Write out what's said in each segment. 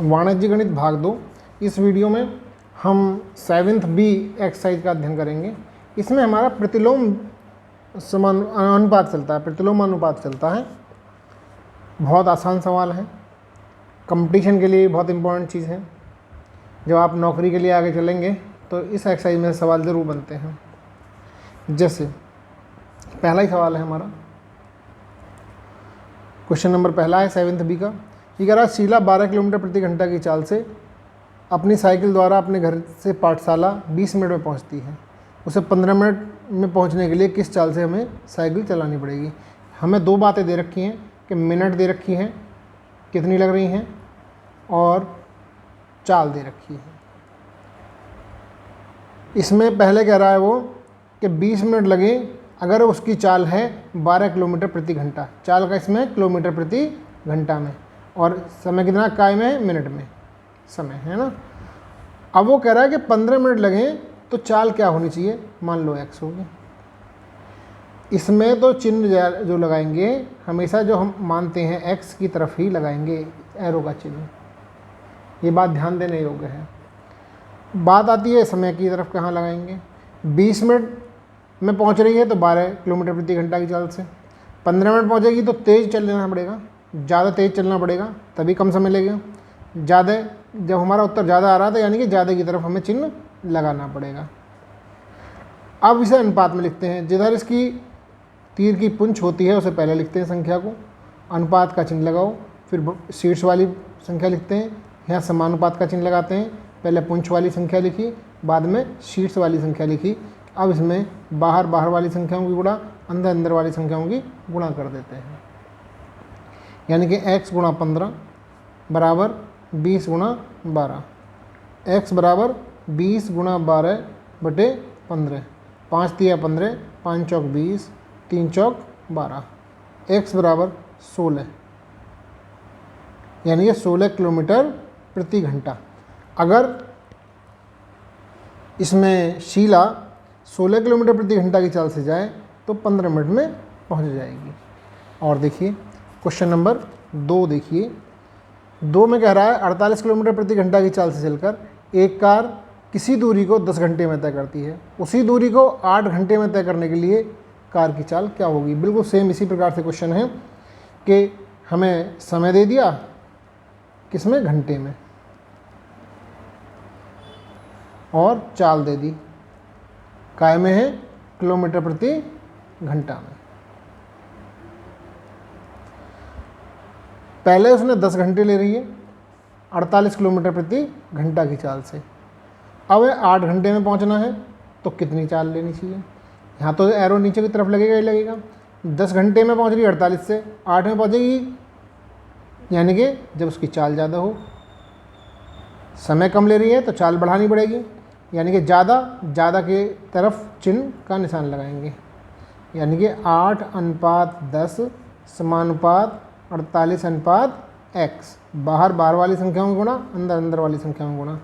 वाणिज्य गणित भाग 2। इस वीडियो में हम 7th बी एक्सरसाइज का अध्ययन करेंगे। इसमें हमारा प्रतिलोम समान अनुपात चलता है, प्रतिलोम अनुपात चलता है। बहुत आसान सवाल है, कंपटीशन के लिए बहुत इम्पोर्टेंट चीज़ है। जब आप नौकरी के लिए आगे चलेंगे तो इस एक्सरसाइज में सवाल ज़रूर बनते हैं। जैसे पहला ही सवाल है हमारा, क्वेश्चन नंबर पहला है 7th बी का। ये कह रहा है शीला 12 किलोमीटर प्रति घंटा की चाल से अपनी साइकिल द्वारा अपने घर से पाठशाला 20 मिनट में पहुंचती है। उसे 15 मिनट में पहुंचने के लिए किस चाल से हमें साइकिल चलानी पड़ेगी। हमें दो बातें दे रखी हैं कि मिनट दे रखी हैं कितनी लग रही हैं और चाल दे रखी है। इसमें पहले कह रहा है वो कि 20 मिनट लगे अगर उसकी चाल है 12 किलोमीटर प्रति घंटा। चाल का इसमें किलोमीटर प्रति घंटा में, और समय कितना काय में, मिनट में समय है ना। अब वो कह रहा है कि 15 मिनट लगें तो चाल क्या होनी चाहिए, मान लो x होगी। इसमें तो चिन्ह जो लगाएंगे हमेशा जो हम मानते हैं x की तरफ ही लगाएंगे, एरो का चिन्ह। ये बात ध्यान देने योग्य है। बात आती है समय की तरफ, कहाँ लगाएंगे। 20 मिनट में पहुंच रही है तो 12 किलोमीटर प्रति घंटा की चाल से। 15 मिनट पहुंचेगी तो तेज़ चलना पड़ेगा, ज़्यादा तेज़ चलना पड़ेगा, तभी कम समय लगेगा। ज़्यादा, जब हमारा उत्तर ज़्यादा आ रहा था यानी कि ज़्यादा की तरफ हमें चिन्ह लगाना पड़ेगा। अब इसे अनुपात में लिखते हैं। जिधर इसकी तीर की पुंछ होती है उसे पहले लिखते हैं संख्या को, अनुपात का चिन्ह लगाओ, फिर शीर्ष वाली संख्या लिखते हैं। यहाँ समानुपात का चिन्ह लगाते हैं, पहले पुंछ वाली संख्या लिखी, बाद में शीर्ष वाली संख्या लिखी। अब इसमें बाहर वाली संख्याओं की गुणा, अंदर वाली संख्याओं की गुणा कर देते हैं। यानी कि x गुणा 15 बराबर 20 गुणा 12। x बराबर 20 गुणा 12 बटे 15। 5 तिया 15, 5 चौक 20, 3 चौक 12। x बराबर 16, यानी कि 16 किलोमीटर प्रति घंटा। अगर इसमें शीला 16 किलोमीटर प्रति घंटा की चाल से जाए तो 15 मिनट में पहुंच जाएगी। और देखिए क्वेश्चन नंबर 2 देखिए। 2 में कह रहा है 48 किलोमीटर प्रति घंटा की चाल से चलकर एक कार किसी दूरी को 10 घंटे में तय करती है। उसी दूरी को 8 घंटे में तय करने के लिए कार की चाल क्या होगी। बिल्कुल सेम इसी प्रकार से क्वेश्चन है कि हमें समय दे दिया किसमें, घंटे में, और चाल दे दी काय में है, किलोमीटर प्रति घंटा में। पहले उसने 10 घंटे ले रही है 48 किलोमीटर प्रति घंटा की चाल से। अब 8 घंटे में पहुंचना है तो कितनी चाल लेनी चाहिए। यहाँ तो एरो नीचे की तरफ लगेगा ही लगेगा। 10 घंटे में पहुंच रही है 48 से, 8 में पहुंचेगी, यानी कि जब उसकी चाल ज़्यादा हो। समय कम ले रही है तो चाल बढ़ानी पड़ेगी, यानी कि ज़्यादा के तरफ चिन्ह का निशान लगाएंगे। यानी कि 8:10 समानुपात 48 अनुपात x। बाहर वाली संख्याओं में गुणा, अंदर वाली संख्याओं में गुणा।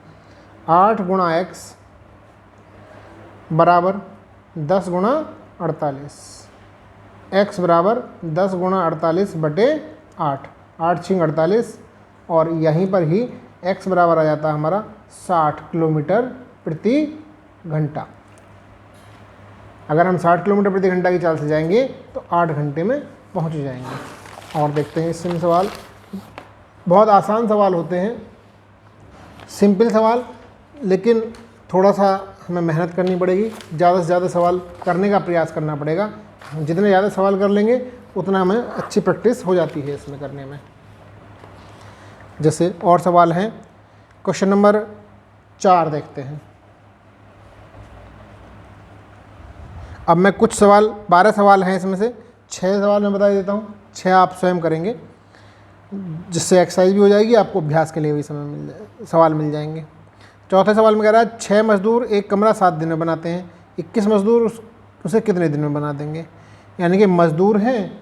8 गुणा x बराबर 10 गुणा 48। x बराबर 10 गुणा 48 बटे 8। 8 छिंग 48, और यहीं पर ही x बराबर आ जाता है हमारा 60 किलोमीटर प्रति घंटा। अगर हम 60 किलोमीटर प्रति घंटा की चाल से जाएंगे तो 8 घंटे में पहुंच जाएंगे। और देखते हैं इसमें सवाल। बहुत आसान सवाल होते हैं, सिंपल सवाल, लेकिन थोड़ा सा हमें मेहनत करनी पड़ेगी। ज़्यादा से ज़्यादा सवाल करने का प्रयास करना पड़ेगा। जितने ज़्यादा सवाल कर लेंगे उतना हमें अच्छी प्रैक्टिस हो जाती है इसमें करने में। जैसे और सवाल हैं, क्वेश्चन नंबर 4 देखते हैं। अब मैं कुछ सवाल, 12 सवाल हैं इसमें से 6 सवाल मैं बता देता हूँ, 6 आप स्वयं करेंगे, जिससे एक्सरसाइज भी हो जाएगी, आपको अभ्यास के लिए भी सवाल मिल जाएंगे। चौथे सवाल में कह रहा है 6 मजदूर एक कमरा 7 दिन में बनाते हैं। 21 मजदूर उसे कितने दिन में बना देंगे। यानी कि मजदूर हैं,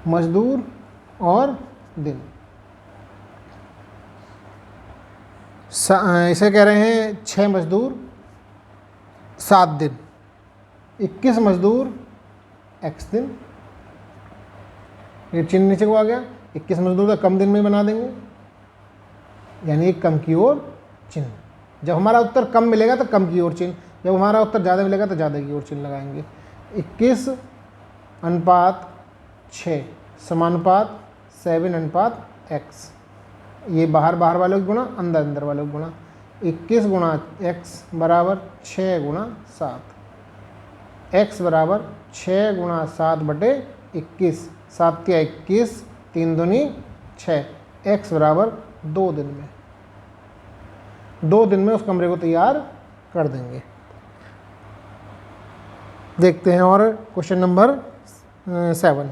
मजदूर और दिन। इसे कह रहे हैं 6 मजदूर 7 दिन, 21 मजदूर x दिन। ये चिन्ह नीचे को आ गया। 21 मजदूर तो कम दिन में बना देंगे, यानी कम की ओर चिन्ह। जब हमारा उत्तर कम मिलेगा तो कम की ओर चिन्ह, जब हमारा उत्तर ज़्यादा मिलेगा तो ज़्यादा की ओर चिन्ह लगाएंगे। 21:6 समानुपात 7:x, ये बाहर बाहर वालों की गुणा, अंदर अंदर वालों की गुणा। 21 गुणा x बराबर 6 गुणा 7, x बराबर 6 गुणा 7 बटे 21, 7 या 21, 3 दूनी 6, x बराबर 2 दिन में, 2 दिन में उस कमरे को तैयार कर देंगे। देखते हैं और क्वेश्चन नंबर 7।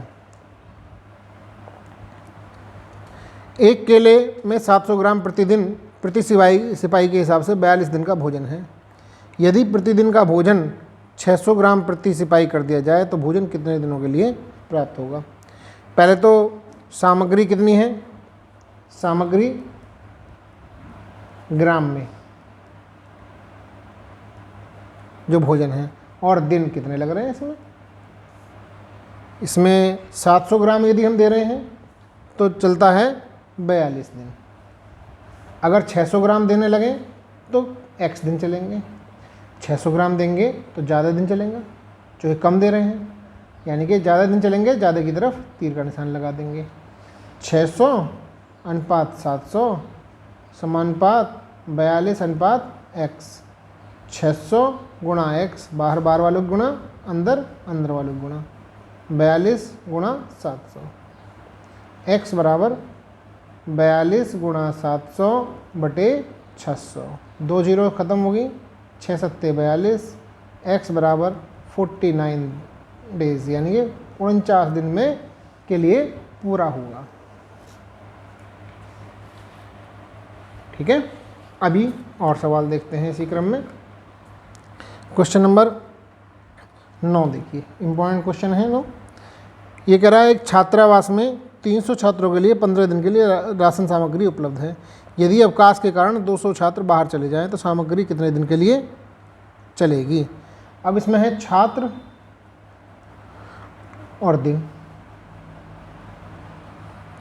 एक केले में 700 ग्राम प्रतिदिन प्रति सिपाही के हिसाब से 42 दिन का भोजन है। यदि प्रतिदिन का भोजन 600 ग्राम प्रति सिपाही कर दिया जाए तो भोजन कितने दिनों के लिए प्राप्त होगा। पहले तो सामग्री कितनी है, सामग्री ग्राम में जो भोजन है, और दिन कितने लग रहे हैं इसमें 700 ग्राम यदि हम दे रहे हैं तो चलता है 42 दिन। अगर 600 ग्राम देने लगे तो x दिन चलेंगे, 600 ग्राम देंगे तो ज़्यादा दिन चलेंगे, जो ये कम दे रहे हैं, यानी कि ज़्यादा दिन चलेंगे, ज़्यादा की तरफ तीर का निशान लगा देंगे। 600 अनुपात 700 समानुपात 42:x, 600 गुणा x, बाहर बाहर वालों की गुणा, अंदर अंदर वालों की गुणा, 42 गुणा 700, x बराबर 42 गुणा 700 बटे 600, 2 जीरो ख़त्म होगी, 6 सत्ते 42, x बराबर 49 डेज, यानी कि 49 दिन में के लिए पूरा होगा। ठीक है, अभी और सवाल देखते हैं इसी क्रम में। क्वेश्चन नंबर 9 देखिए, इम्पॉर्टेंट क्वेश्चन है 9। ये कह रहा है एक छात्रावास में 300 छात्रों के लिए 15 दिन के लिए राशन सामग्री उपलब्ध है। यदि अवकाश के कारण 200 छात्र बाहर चले जाएं तो सामग्री कितने दिन के लिए चलेगी। अब इसमें है छात्र और दिन।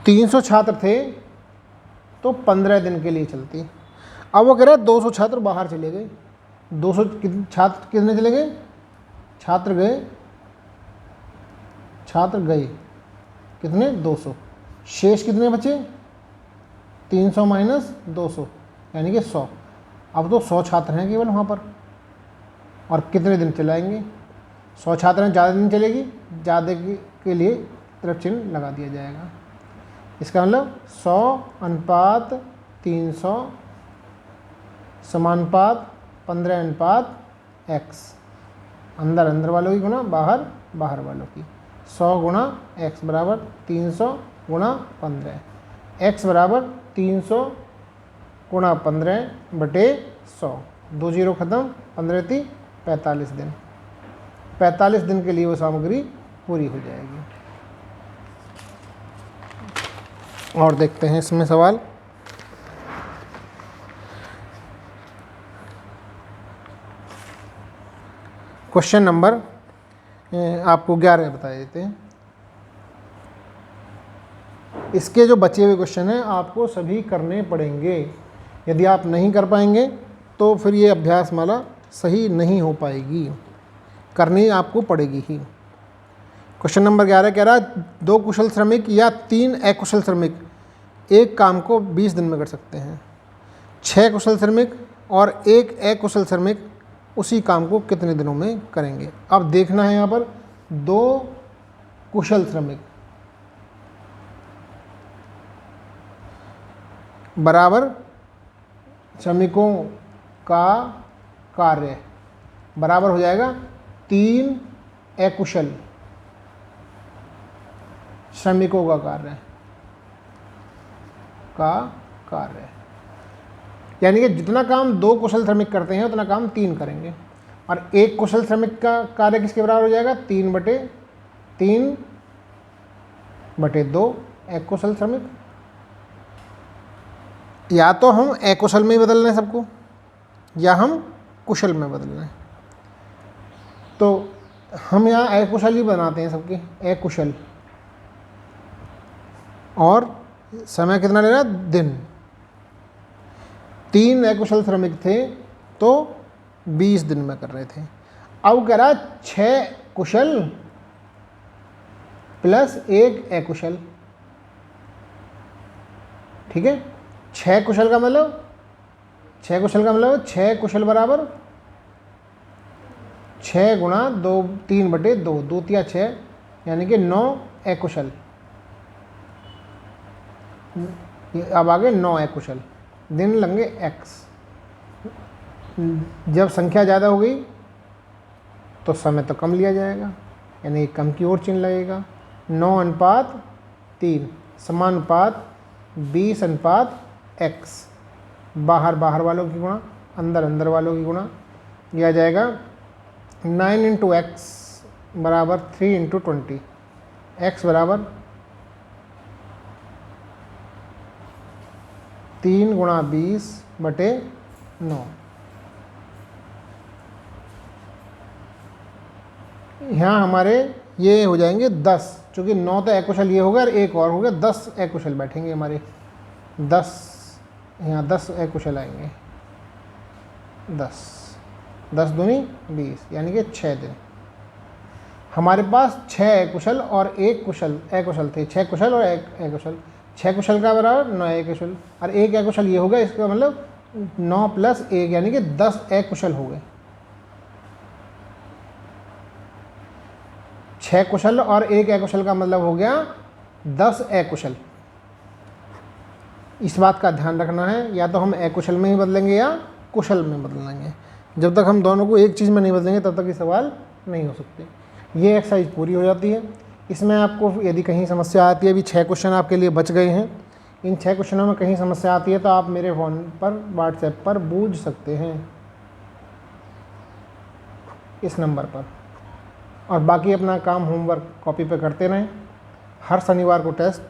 300 छात्र थे तो 15 दिन के लिए चलती। अब वो कह रहा है 200 छात्र बाहर चले गए। 200 छात्र कितने चले गए, छात्र गए कितने, 200, शेष कितने बचे, 300 माइनस 200 यानी कि 100। अब तो 100 छात्र हैं केवल वहाँ पर, और कितने दिन चलाएंगे, 100 छात्र हैं, ज़्यादा दिन चलेगी, ज़्यादा के लिए तरफ चिन्ह लगा दिया जाएगा। इसका मतलब 100 अनुपात 300 समानुपात 15:x, अंदर अंदर वालों की गुणा बाहर बाहर वालों की, 100 गुणा x बराबर 300 गुणा 15, x बराबर 300 गुणा 15 बटे 100, 2 जीरो ख़त्म, 15 थी 45 दिन, 45 दिन के लिए वो सामग्री पूरी हो जाएगी। और देखते हैं इसमें सवाल। क्वेश्चन नंबर आपको 11 बता देते हैं। इसके जो बचे हुए क्वेश्चन हैं आपको सभी करने पड़ेंगे। यदि आप नहीं कर पाएंगे तो फिर ये अभ्यास माला सही नहीं हो पाएगी, करनी आपको पड़ेगी ही। क्वेश्चन नंबर 11 कह रहा है 2 कुशल श्रमिक या 3 अकुशल श्रमिक एक काम को 20 दिन में कर सकते हैं। 6 कुशल श्रमिक और 1 अकुशल श्रमिक उसी काम को कितने दिनों में करेंगे। अब देखना है यहाँ पर 2 कुशल श्रमिक बराबर श्रमिकों का कार्य बराबर हो जाएगा 3 अकुशल श्रमिकों का कार्य, यानी कि जितना काम 2 कुशल श्रमिक करते हैं उतना काम 3 करेंगे। और 1 कुशल श्रमिक का कार्य किसके बराबर हो जाएगा, 3/2 अकुशल श्रमिक। या तो हम अकुशल में ही बदल रहे हैं सबको, या हम कुशल में बदल रहे हैं। तो हम यहाँ अकुशल ही बनाते हैं सबके, अकुशल। और समय कितना ले रहा है, दिन। 3 अकुशल श्रमिक थे तो 20 दिन में कर रहे थे। अब कह रहा 6 कुशल प्लस 1 अकुशल, ठीक है। 6 कुशल का मतलब 6 कुशल बराबर 6 गुणा 2 3/2, 2 तिया 6, यानी कि 9 अकुशल। अब आगे 9 अकुशल, दिन लेंगे x। जब संख्या ज़्यादा हो गई तो समय तो कम लिया जाएगा, यानी कम की ओर चिन्ह लगेगा। 9:3 समानुपात 20:x, बाहर बाहर वालों की गुणा, अंदर अंदर वालों की गुणा, यह आ जाएगा 9 × x बराबर 3 × 20, x बराबर 3 × 20/9। यहाँ हमारे ये हो जाएंगे 10, चूँकि 9 तो अकुशल ये हो गया और एक और हो गया, 10 अकुशल बैठेंगे हमारे। 10 यहाँ 10 अकुशल आएंगे, 10 दूनी 20, यानी कि 6 दिन। हमारे पास 6 अकुशल और 1 कुशल अकुशल थे, 6 कुशल और 1 अकुशल। 6 कुशल का बराबर 9 अकुशल, और 1 अकुशल ये हो गया, इसका मतलब 9 + 1 यानी कि 10 अकुशल हो गए। 6 कुशल और 1 अकुशल का मतलब हो गया 10 अकुशल। इस बात का ध्यान रखना है, या तो हम अकुशल में ही बदलेंगे या कुशल में बदलेंगे। जब तक हम दोनों को एक चीज़ में नहीं बदलेंगे तब तक ये सवाल नहीं हो सकते। ये एक्सरसाइज पूरी हो जाती है। इसमें आपको यदि कहीं समस्या आती है, अभी 6 क्वेश्चन आपके लिए बच गए हैं, इन 6 क्वेश्चनों में कहीं समस्या आती है तो आप मेरे फ़ोन पर व्हाट्सएप पर पूछ सकते हैं इस नंबर पर। और बाकी अपना काम होमवर्क कॉपी पे करते रहें। हर शनिवार को टेस्ट